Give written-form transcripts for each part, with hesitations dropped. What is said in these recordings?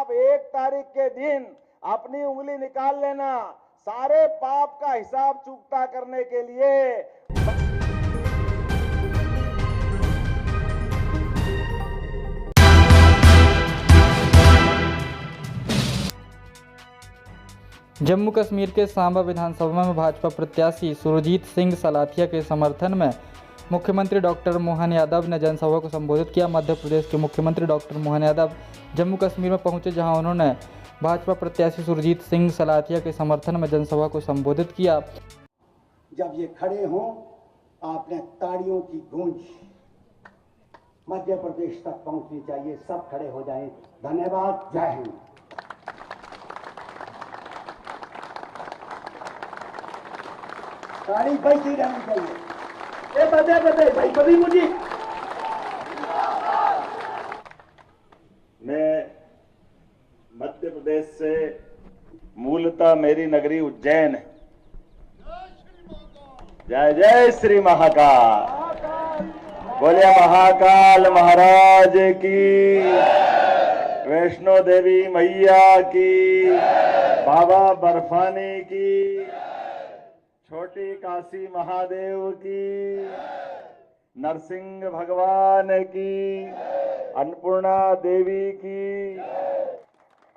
आप 1 तारीख के दिन अपनी उंगली निकाल लेना, सारे पाप का हिसाब चुकता करने के लिए। जम्मू कश्मीर के सांबा विधानसभा में भाजपा प्रत्याशी सुरजीत सिंह सलाथिया के समर्थन में मुख्यमंत्री डॉक्टर मोहन यादव ने जनसभा को संबोधित किया। मध्य प्रदेश के मुख्यमंत्री डॉक्टर मोहन यादव जम्मू कश्मीर में पहुंचे, जहां उन्होंने भाजपा प्रत्याशी सुरजीत सिंह सलाथिया के समर्थन में जनसभा को संबोधित किया। जब ये खड़े हों, आपने तालियों की गूंज मध्य प्रदेश तक पहुंचनी चाहिए। सब खड़े हो जाएं। धन्यवाद। जय हिंद। ताली बजती रहनी चाहिए। बदे भाई कभी मुझे। मैं मध्य प्रदेश से, मूलतः मेरी नगरी उज्जैन है। जय जय श्री महाकाल। बोलिए महाकाल महाराज की, वैष्णो देवी मैया की, बाबा बर्फानी की, छोटी काशी महादेव की, नरसिंह भगवान की, अन्नपूर्णा देवी की।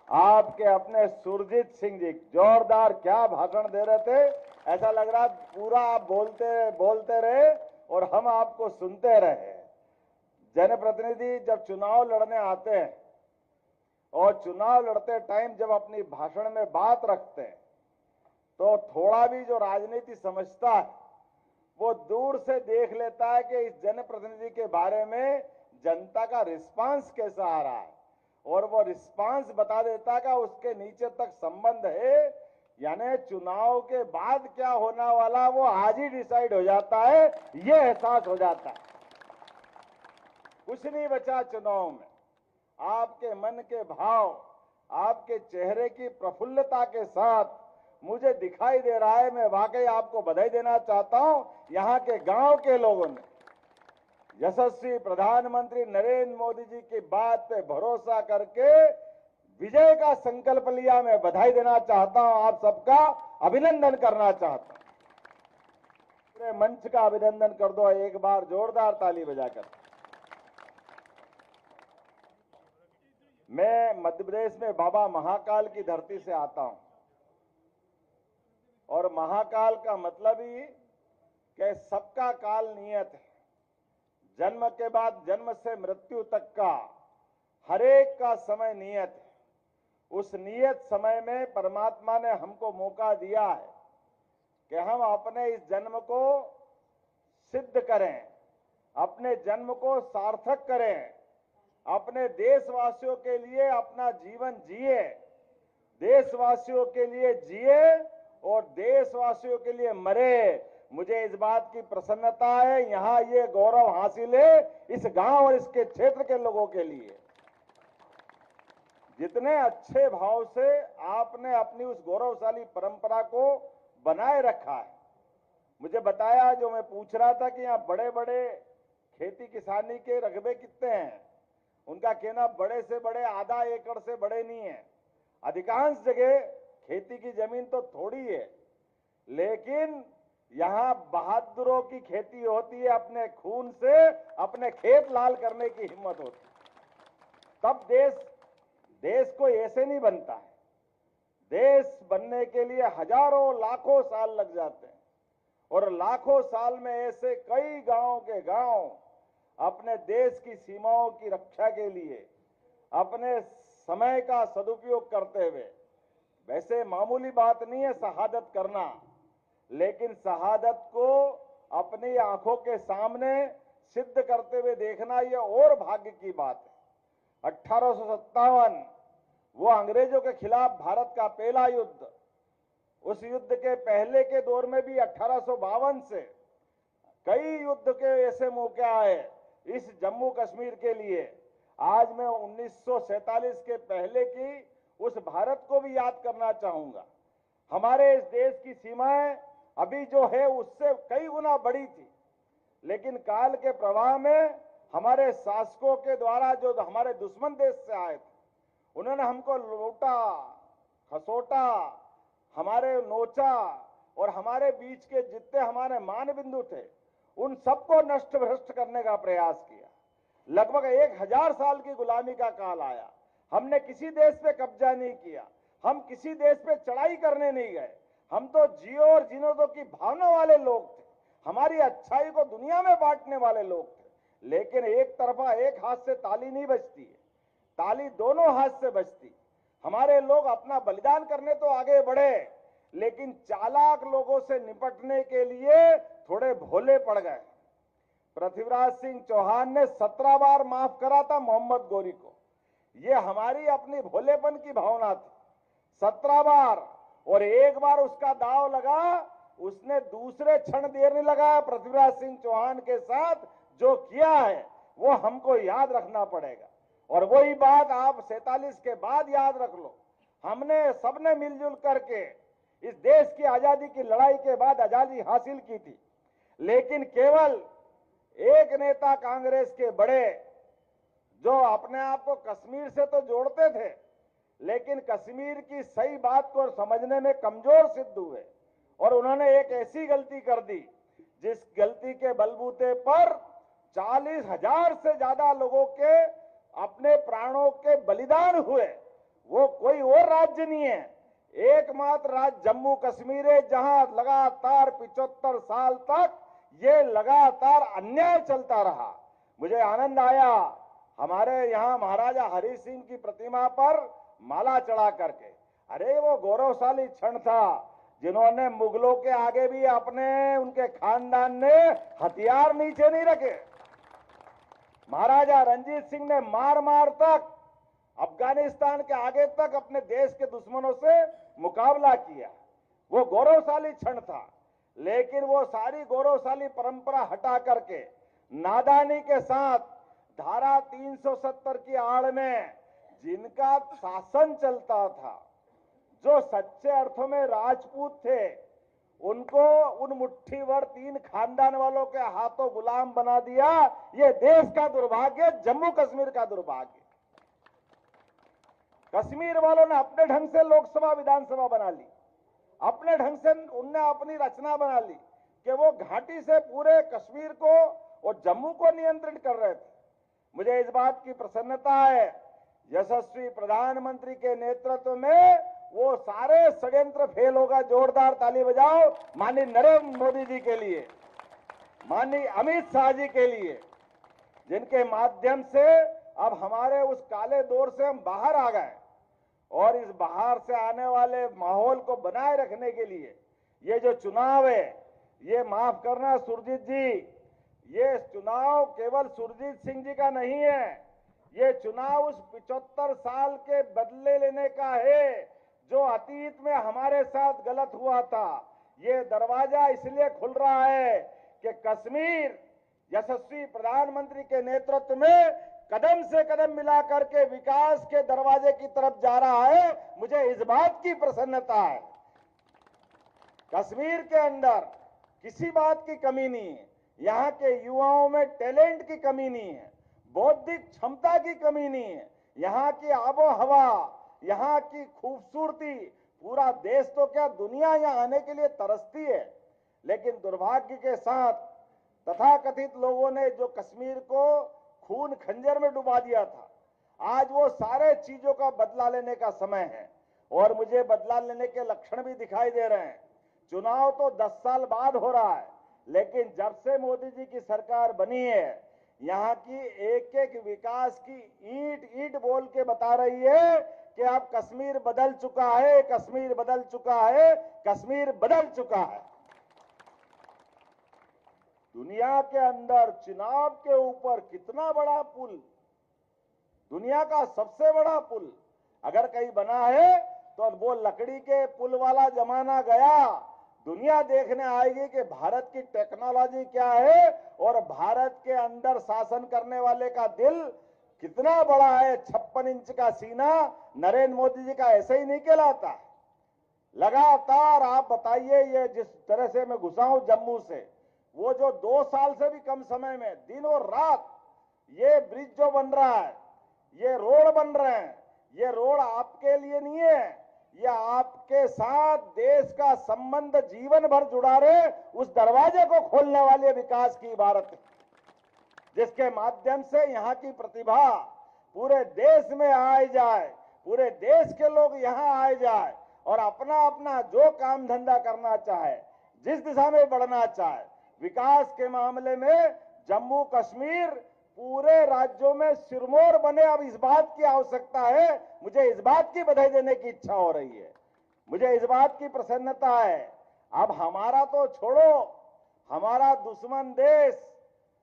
आपके अपने सुरजीत सिंह जी जोरदार क्या भाषण दे रहे थे, ऐसा लग रहा पूरा आप बोलते रहे और हम आपको सुनते रहे। जनप्रतिनिधि जब चुनाव लड़ने आते हैं और चुनाव लड़ते टाइम जब अपनी भाषण में बात रखते हैं तो थोड़ा भी जो राजनीति समझता है वो दूर से देख लेता है कि इस जनप्रतिनिधि के बारे में जनता का रिस्पांस कैसा आ रहा है, और वो रिस्पांस बता देता कि उसके नीचे तक संबंध है। यानी चुनाव के बाद क्या होने वाला वो आज ही डिसाइड हो जाता है, ये एहसास हो जाता है। कुछ नहीं बचा चुनाव में। आपके मन के भाव, आपके चेहरे की प्रफुल्लता के साथ मुझे दिखाई दे रहा है। मैं वाकई आपको बधाई देना चाहता हूं। यहां के गांव के लोगों ने यशस्वी प्रधानमंत्री नरेंद्र मोदी जी की बात पे भरोसा करके विजय का संकल्प लिया। मैं बधाई देना चाहता हूं, आप सबका अभिनंदन करना चाहता हूं। पूरे मंच का अभिनंदन कर दो एक बार जोरदार ताली बजाकर। मैं मध्य प्रदेश में बाबा महाकाल की धरती से आता हूं, और महाकाल का मतलब ही कि सबका काल नियत है। जन्म के बाद जन्म से मृत्यु तक का हर एक का समय नियत है। उस नियत समय में परमात्मा ने हमको मौका दिया है कि हम अपने इस जन्म को सिद्ध करें, अपने जन्म को सार्थक करें, अपने देशवासियों के लिए अपना जीवन जिए, देशवासियों के लिए जिए और देशवासियों के लिए मरे। मुझे इस बात की प्रसन्नता है, यहां ये गौरव हासिल है इस गांव और इसके क्षेत्र के लोगों के लिए। जितने अच्छे भाव से आपने अपनी उस गौरवशाली परंपरा को बनाए रखा है। मुझे बताया, जो मैं पूछ रहा था कि यहाँ बड़े बड़े खेती किसानी के रकबे कितने हैं, उनका कहना बड़े से बड़े आधा एकड़ से बड़े नहीं है। अधिकांश जगह खेती की जमीन तो थोड़ी है, लेकिन यहां बहादुरों की खेती होती है। अपने खून से अपने खेत लाल करने की हिम्मत होती है। तब देश कोई ऐसे नहीं बनता है। देश बनने के लिए हजारों लाखों साल लग जाते हैं, और लाखों साल में ऐसे कई गांव के गांव अपने देश की सीमाओं की रक्षा के लिए अपने समय का सदुपयोग करते हुए, वैसे मामूली बात नहीं है शहादत करना, लेकिन शहादत को अपनी आंखों के सामने सिद्ध करते हुए देखना यह और भाग्य की बात है। 1857 वो अंग्रेजों के खिलाफ भारत का पहला युद्ध, उस युद्ध के पहले के दौर में भी 1852 से कई युद्ध के ऐसे मौके आए इस जम्मू कश्मीर के लिए। आज मैं 1947 के पहले की उस भारत को भी याद करना चाहूंगा। हमारे इस देश की सीमाएं अभी जो है उससे कई गुना बड़ी थी, लेकिन काल के प्रवाह में हमारे शासकों के द्वारा जो हमारे दुश्मन देश से आए थे, उन्होंने हमको लूटा, खसोटा, हमारे नोचा और हमारे बीच के जितने हमारे मान बिंदु थे उन सबको नष्ट भ्रष्ट करने का प्रयास किया। लगभग 1000 साल की गुलामी का काल आया। हमने किसी देश पे कब्जा नहीं किया, हम किसी देश पे चढ़ाई करने नहीं गए। हम तो जियो और जीनो दो की भावना वाले लोग थे, हमारी अच्छाई को दुनिया में बांटने वाले लोग थे। लेकिन एक तरफा एक हाथ से ताली नहीं बजती है, ताली दोनों हाथ से बजती। हमारे लोग अपना बलिदान करने तो आगे बढ़े, लेकिन चालाक लोगों से निपटने के लिए थोड़े भोले पड़ गए। पृथ्वीराज सिंह चौहान ने 17 बार माफ करा था मोहम्मद गोरी को। ये हमारी अपनी भोलेपन की भावना थी। 17 बार, और एक बार उसका दाव लगा, उसने दूसरे क्षण देर नहीं लगाया। पृथ्वीराज सिंह चौहान के साथ जो किया है वो हमको याद रखना पड़ेगा। और वही बात आप 47 के बाद याद रख लो। हमने सबने मिलजुल करके इस देश की आजादी की लड़ाई के बाद आजादी हासिल की थी, लेकिन केवल एक नेता कांग्रेस के बड़े जो अपने आप को कश्मीर से तो जोड़ते थे, लेकिन कश्मीर की सही बात को समझने में कमजोर सिद्ध हुए और उन्होंने एक ऐसी गलती कर दी जिस गलती के बलबूते पर 40,000 से ज्यादा लोगों के अपने प्राणों के बलिदान हुए। वो कोई और राज्य नहीं है, एकमात्र राज्य जम्मू कश्मीर है जहां लगातार 75 साल तक ये लगातार अन्याय चलता रहा। मुझे आनंद आया हमारे यहाँ महाराजा हरि सिंह की प्रतिमा पर माला चढ़ा करके। अरे वो गौरवशाली क्षण था जिन्होंने मुगलों के आगे भी अपने उनके खानदान ने हथियार नीचे नहीं रखे। महाराजा रंजीत सिंह ने मार मार तक अफगानिस्तान के आगे तक अपने देश के दुश्मनों से मुकाबला किया। वो गौरवशाली क्षण था, लेकिन वो सारी गौरवशाली परंपरा हटा करके नादानी के साथ धारा 370 की आड़ में जिनका शासन चलता था, जो सच्चे अर्थों में राजपूत थे, उनको उन मुट्ठी भर 3 खानदान वालों के हाथों गुलाम बना दिया। ये देश का दुर्भाग्य, जम्मू कश्मीर का दुर्भाग्य। कश्मीर वालों ने अपने ढंग से लोकसभा विधानसभा बना ली, अपने ढंग से उनने अपनी रचना बना ली कि वो घाटी से पूरे कश्मीर को और जम्मू को नियंत्रित कर रहे थे। मुझे इस बात की प्रसन्नता है, यशस्वी प्रधानमंत्री के नेतृत्व में वो सारे षड्यंत्र फेल होगा। जोरदार ताली बजाओ माननीय नरेंद्र मोदी जी के लिए, माननीय अमित शाह जी के लिए, जिनके माध्यम से अब हमारे उस काले दौर से हम बाहर आ गए। और इस बाहर से आने वाले माहौल को बनाए रखने के लिए ये जो चुनाव है, ये माफ करना सुरजीत जी, ये चुनाव केवल सुरजीत सिंह जी का नहीं है, ये चुनाव उस 75 साल के बदले लेने का है जो अतीत में हमारे साथ गलत हुआ था। ये दरवाजा इसलिए खुल रहा है कि कश्मीर यशस्वी प्रधानमंत्री के नेतृत्व में कदम से कदम मिला करके विकास के दरवाजे की तरफ जा रहा है। मुझे इस बात की प्रसन्नता है। कश्मीर के अंदर किसी बात की कमी नहीं है, यहाँ के युवाओं में टैलेंट की कमी नहीं है, बौद्धिक क्षमता की कमी नहीं है, यहाँ की आबो हवा, यहाँ की खूबसूरती, पूरा देश तो क्या दुनिया यहाँ आने के लिए तरसती है। लेकिन दुर्भाग्य के साथ तथाकथित लोगों ने जो कश्मीर को खून खंजर में डुबा दिया था, आज वो सारे चीजों का बदला लेने का समय है और मुझे बदला लेने के लक्षण भी दिखाई दे रहे हैं। चुनाव तो 10 साल बाद हो रहा है, लेकिन जब से मोदी जी की सरकार बनी है, यहाँ की एक एक विकास की ईंट ईंट बोल के बता रही है कि अब कश्मीर बदल चुका है, कश्मीर बदल चुका है, कश्मीर बदल चुका है। दुनिया के अंदर चुनाव के ऊपर कितना बड़ा पुल, दुनिया का सबसे बड़ा पुल अगर कहीं बना है तो वो लकड़ी के पुल वाला जमाना गया। दुनिया देखने आएगी कि भारत की टेक्नोलॉजी क्या है और भारत के अंदर शासन करने वाले का दिल कितना बड़ा है। 56 इंच का सीना नरेंद्र मोदी जी का ऐसे ही नहीं कहलाता। लगातार आप बताइए, ये जिस तरह से मैं घुसा हूं जम्मू से, वो जो 2 साल से भी कम समय में दिन और रात ये ब्रिज जो बन रहा है, ये रोड बन रहे हैं, ये रोड आपके लिए नहीं है, ये आपके साथ देश का संबंध जीवन भर जुड़ा रहे उस दरवाजे को खोलने वाले विकास की इबारत है, जिसके माध्यम से यहाँ की प्रतिभा पूरे देश में आए जाए, पूरे देश के लोग यहाँ आए जाए और अपना अपना जो काम धंधा करना चाहे, जिस दिशा में बढ़ना चाहे। विकास के मामले में जम्मू कश्मीर पूरे राज्यों में सिरमौर बने। अब इस बात की आवश्यकता है, मुझे इस बात की बधाई देने की इच्छा हो रही है, मुझे इस बात की प्रसन्नता है। अब हमारा तो छोड़ो, हमारा दुश्मन देश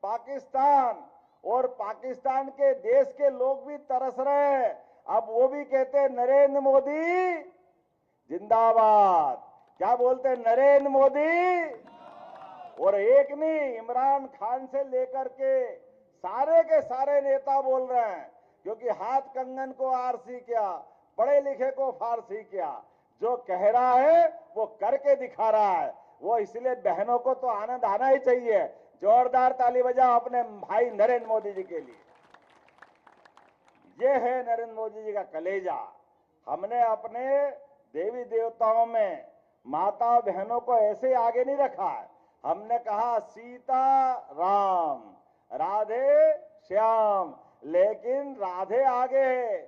पाकिस्तान और पाकिस्तान के देश के लोग भी तरस रहे हैं। अब वो भी कहते हैं नरेंद्र मोदी जिंदाबाद। क्या बोलते हैं? नरेंद्र मोदी। और एक नहीं, इमरान खान से लेकर के सारे के सारे नेता बोल रहे हैं, क्योंकि हाथ कंगन को आरसी क्या, पढ़े लिखे को फारसी क्या, जो कह रहा है वो करके दिखा रहा है। वो इसलिए बहनों को तो आनंद आना ही चाहिए। जोरदार ताली बजाओ अपने भाई नरेंद्र मोदी जी के लिए। ये है नरेंद्र मोदी जी का कलेजा। हमने अपने देवी देवताओं में माता बहनों को ऐसे आगे नहीं रखा है। हमने कहा सीता राम, राधे श्याम, लेकिन राधे आगे है,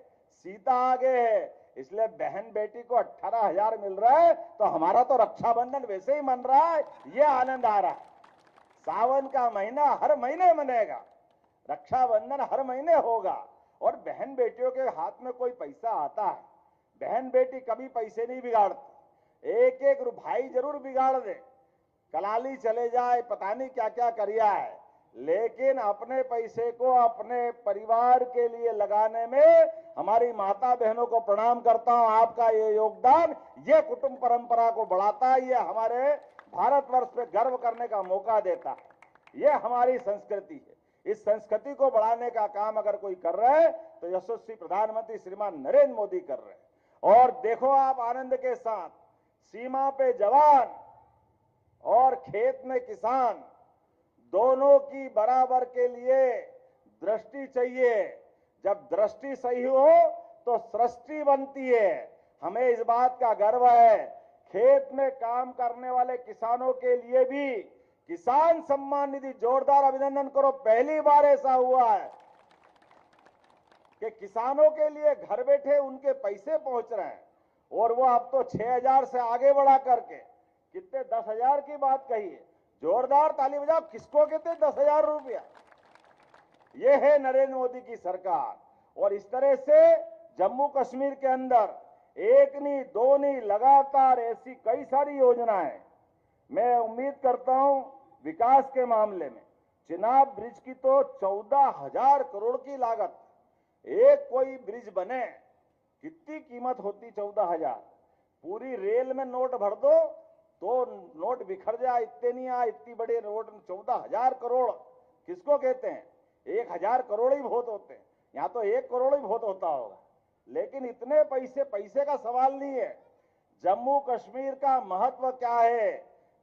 सीता आगे है। इसलिए बहन बेटी को 18,000 मिल रहा है तो हमारा तो रक्षाबंधन वैसे ही मन रहा है, ये आनंद आ रहा है। सावन का महीना हर महीने मनेगा, रक्षाबंधन हर महीने होगा। और बहन बेटियों के हाथ में कोई पैसा आता है, बहन बेटी कभी पैसे नहीं बिगाड़ती, एक एक भाई जरूर बिगाड़ दे, कलाली चले जाए, पता नहीं क्या क्या करिया है, लेकिन अपने पैसे को अपने परिवार के लिए लगाने में हमारी माता बहनों को प्रणाम करता हूं। आपका ये योगदान ये कुटुंब परंपरा को बढ़ाता है, ये हमारे भारतवर्ष पे गर्व करने का मौका देता है, ये हमारी संस्कृति है। इस संस्कृति को बढ़ाने का काम अगर कोई कर रहा है तो यशस्वी प्रधानमंत्री श्रीमान नरेंद्र मोदी कर रहे हैं। और देखो आप आनंद के साथ, सीमा पे जवान और खेत में किसान दोनों की बराबर के लिए दृष्टि चाहिए। जब दृष्टि सही हो तो सृष्टि बनती है। हमें इस बात का गर्व है, खेत में काम करने वाले किसानों के लिए भी किसान सम्मान निधि, जोरदार अभिनंदन करो। पहली बार ऐसा हुआ है कि किसानों के लिए घर बैठे उनके पैसे पहुंच रहे हैं, और वो अब तो 6,000 से आगे बढ़ा करके कितने 10,000 की बात कही है। जोरदार ताली बजाओ। किसको कहते हैं 10,000 रुपया? ये है नरेंद्र मोदी की सरकार। और इस तरह से जम्मू कश्मीर के अंदर एक नहीं दो नहीं, लगातार ऐसी कई सारी योजनाएं। मैं उम्मीद करता हूं विकास के मामले में चिनाब ब्रिज की तो 14,000 करोड़ की लागत, एक कोई ब्रिज बने कितनी कीमत होती? 14,000। पूरी रेल में नोट भर दो तो नोट बिखर जाए, इतने नहीं आए, इतनी बड़ी रोड। 14,000 करोड़ किसको कहते हैं? 1,000 करोड़ ही बहुत होते हैं, यहाँ तो 1 करोड़ ही बहुत होता होगा। लेकिन इतने पैसे, पैसे का सवाल नहीं है। जम्मू कश्मीर का महत्व क्या है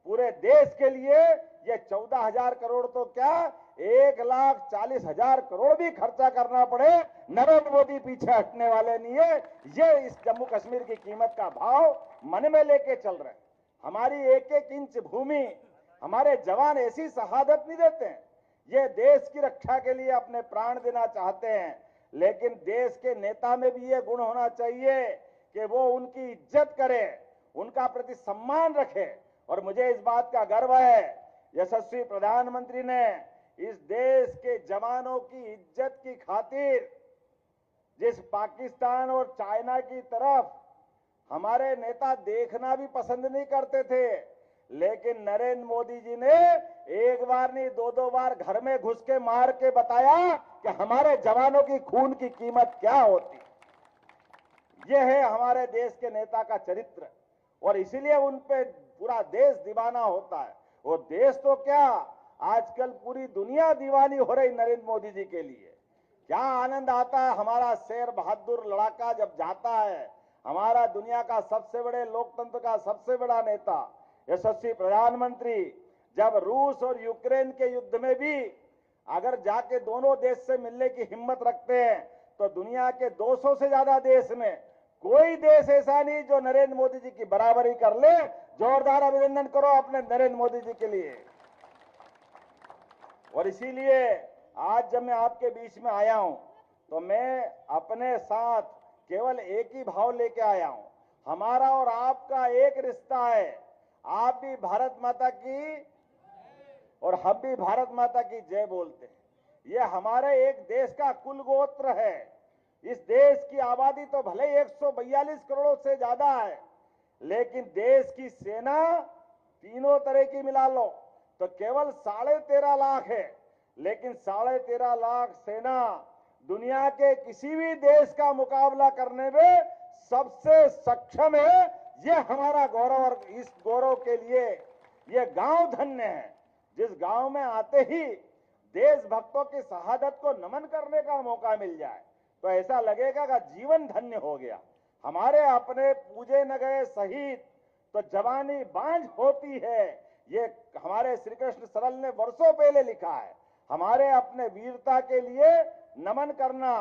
पूरे देश के लिए? ये 14,000 करोड़ तो क्या, 1,40,000 करोड़ भी खर्चा करना पड़े, नरेंद्र मोदी पीछे हटने वाले नहीं है। ये इस जम्मू कश्मीर की कीमत का भाव मन में लेके चल रहे हैं। हमारी एक एक इंच भूमि, हमारे जवान ऐसी शहादत नहीं देते हैं, ये देश की रक्षा के लिए अपने प्राण देना चाहते हैं। लेकिन देश के नेता में भी ये गुण होना चाहिए कि वो उनकी इज्जत करे, उनका प्रति सम्मान रखे। और मुझे इस बात का गर्व है, यशस्वी प्रधानमंत्री ने इस देश के जवानों की इज्जत की खातिर जिस पाकिस्तान और चाइना की तरफ हमारे नेता देखना भी पसंद नहीं करते थे, लेकिन नरेंद्र मोदी जी ने एक बार नहीं 2-2 बार घर में घुस के मार के बताया कि हमारे जवानों की खून की कीमत क्या होती। यह है हमारे देश के नेता का चरित्र, और इसीलिए उन पे पूरा देश दीवाना होता है। और देश तो क्या, आजकल पूरी दुनिया दीवानी हो रही नरेंद्र मोदी जी के लिए। क्या आनंद आता है हमारा शेर बहादुर लड़ाका जब जाता है, हमारा दुनिया का सबसे बड़े लोकतंत्र का सबसे बड़ा नेता यशस्वी प्रधानमंत्री जब रूस और यूक्रेन के युद्ध में भी अगर जाके दोनों देश से मिलने की हिम्मत रखते हैं तो दुनिया के 200 से ज्यादा देश में कोई देश ऐसा नहीं जो नरेंद्र मोदी जी की बराबरी कर ले। जोरदार अभिनंदन करो अपने नरेंद्र मोदी जी के लिए। और इसीलिए आज जब मैं आपके बीच में आया हूं तो मैं अपने साथ केवल एक ही भाव लेके आया हूं। हमारा और आपका एक रिश्ता है। आप भी भारत माता की और हम भी भारत माता की जय बोलते हैं। ये हमारे एक देश का कुल गोत्र है। इस देश की आबादी तो भले ही 142 करोड़ से ज्यादा है, लेकिन देश की सेना तीनों तरह की मिला लो तो केवल 13.5 लाख है। लेकिन 13.5 लाख सेना दुनिया के किसी भी देश का मुकाबला करने में सबसे सक्षम है। ये हमारा गौरव, और इस गौरव के लिए ये गांव धन्य है जिस गांव में आते ही देशभक्तों की शहादत को नमन करने का मौका मिल जाए तो ऐसा लगेगा कि जीवन धन्य हो गया। हमारे अपने पूजे न गए शहीद तो जवानी बांझ होती है। ये हमारे श्री कृष्ण सरल ने वर्षों पहले लिखा है। हमारे अपने वीरता के लिए नमन करना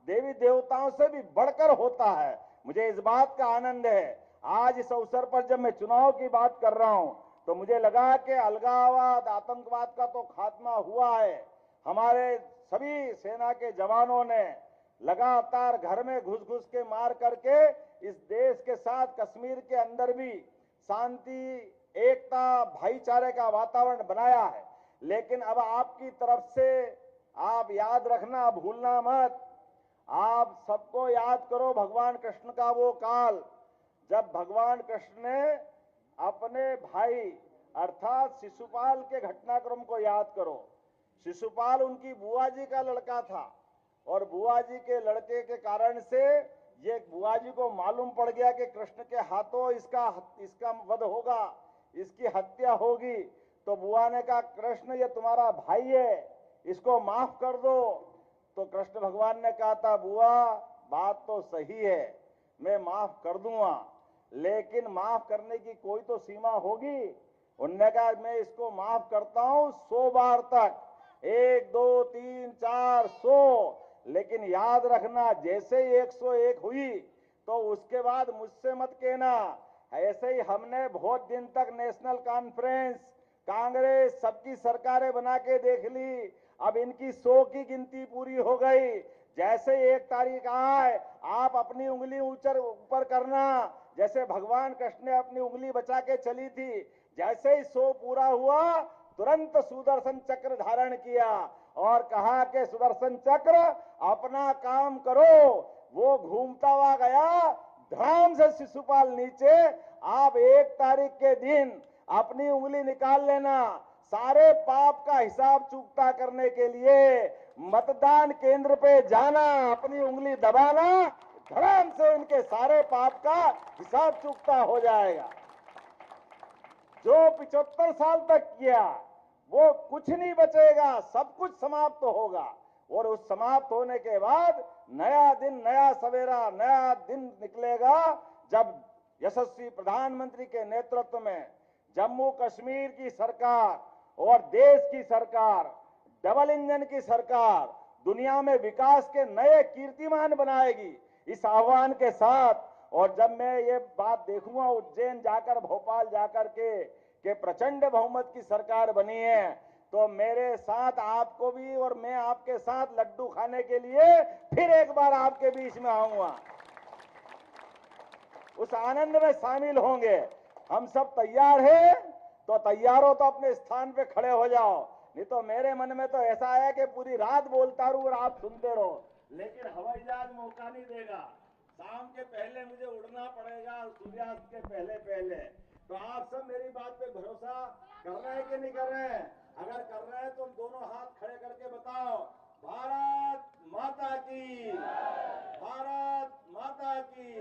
देवी देवताओं से भी बढ़कर होता है। मुझे इस बात का आनंद है आज इस अवसर पर जब मैं चुनाव की बात कर रहा हूं तो मुझे लगा कि अलगाववाद, आतंकवाद का तो खात्मा हुआ है। हमारे सभी सेना के जवानों ने लगातार घर में घुस घुस के मार करके इस देश के साथ कश्मीर के अंदर भी शांति, एकता, भाईचारे का वातावरण बनाया है। लेकिन अब आपकी तरफ से आप याद रखना, भूलना मत, आप सबको याद करो भगवान कृष्ण का वो काल जब भगवान कृष्ण ने अपने भाई अर्थात शिशुपाल के घटनाक्रम को याद करो। शिशुपाल उनकी बुआ जी का लड़का था और बुआ जी के लड़के के कारण से ये बुआ जी को मालूम पड़ गया कि कृष्ण के हाथों इसका वध होगा, इसकी हत्या होगी। तो बुआ ने कहा कृष्ण ये तुम्हारा भाई है, इसको माफ कर दो। तो कृष्ण भगवान ने कहा था बुआ बात तो सही है, मैं माफ कर दूंगा, लेकिन माफ करने की कोई तो सीमा होगी। उन्होंने कहा मैं इसको माफ करता हूं 100 बार तक, 1 2 3 4 100। लेकिन याद रखना जैसे ही 101 हुई तो उसके बाद मुझसे मत कहना। ऐसे ही हमने बहुत दिन तक नेशनल कॉन्फ्रेंस, कांग्रेस सबकी सरकारें बना के देख ली। अब इनकी 100 की गिनती पूरी हो गई। जैसे 1 तारीख आए आप अपनी उंगली ऊपर करना, जैसे भगवान कृष्ण ने अपनी उंगली बचा के चली थी। जैसे ही 100 पूरा हुआ तुरंत सुदर्शन चक्र धारण किया और कहा कि सुदर्शन चक्र अपना काम करो। वो घूमता हुआ गया, धड़ाम से शिशुपाल नीचे। आप 1 तारीख के दिन अपनी उंगली निकाल लेना। सारे पाप का हिसाब चुकता करने के लिए मतदान केंद्र पे जाना, अपनी उंगली दबाना, धड़ाम से उनके सारे पाप का हिसाब चुकता हो जाएगा। जो 75 साल तक किया वो कुछ नहीं बचेगा, सब कुछ समाप्त होगा। और उस समाप्त होने के बाद नया दिन, नया सवेरा, नया दिन निकलेगा जब यशस्वी प्रधानमंत्री के नेतृत्व में जम्मू कश्मीर की सरकार और देश की सरकार, डबल इंजन की सरकार दुनिया में विकास के नए कीर्तिमान बनाएगी इस आह्वान के साथ। और जब मैं ये बात देखूंगा उज्जैन जाकर, भोपाल जाकर के प्रचंड बहुमत की सरकार बनी है तो मेरे साथ आपको भी और मैं आपके साथ लड्डू खाने के लिए फिर एक बार आपके बीच में आऊंगा। उस आनंद में शामिल होंगे। हम सब तैयार हैं तो तैयार हो तो अपने स्थान पे खड़े हो जाओ, नहीं तो मेरे मन में तो ऐसा है कि पूरी रात बोलता रहूं और आप सुनते रहो। लेकिन हवाई जहाज मौका नहीं देगा, शाम के पहले मुझे उड़ना पड़ेगा, सूर्यास्त के पहले पहले। तो आप सब मेरी बात पे भरोसा कर रहे हैं कि नहीं कर रहे हैं? अगर कर रहे हैं तो दोनों हाथ खड़े करके बताओ भारत माता की, भारत माता की।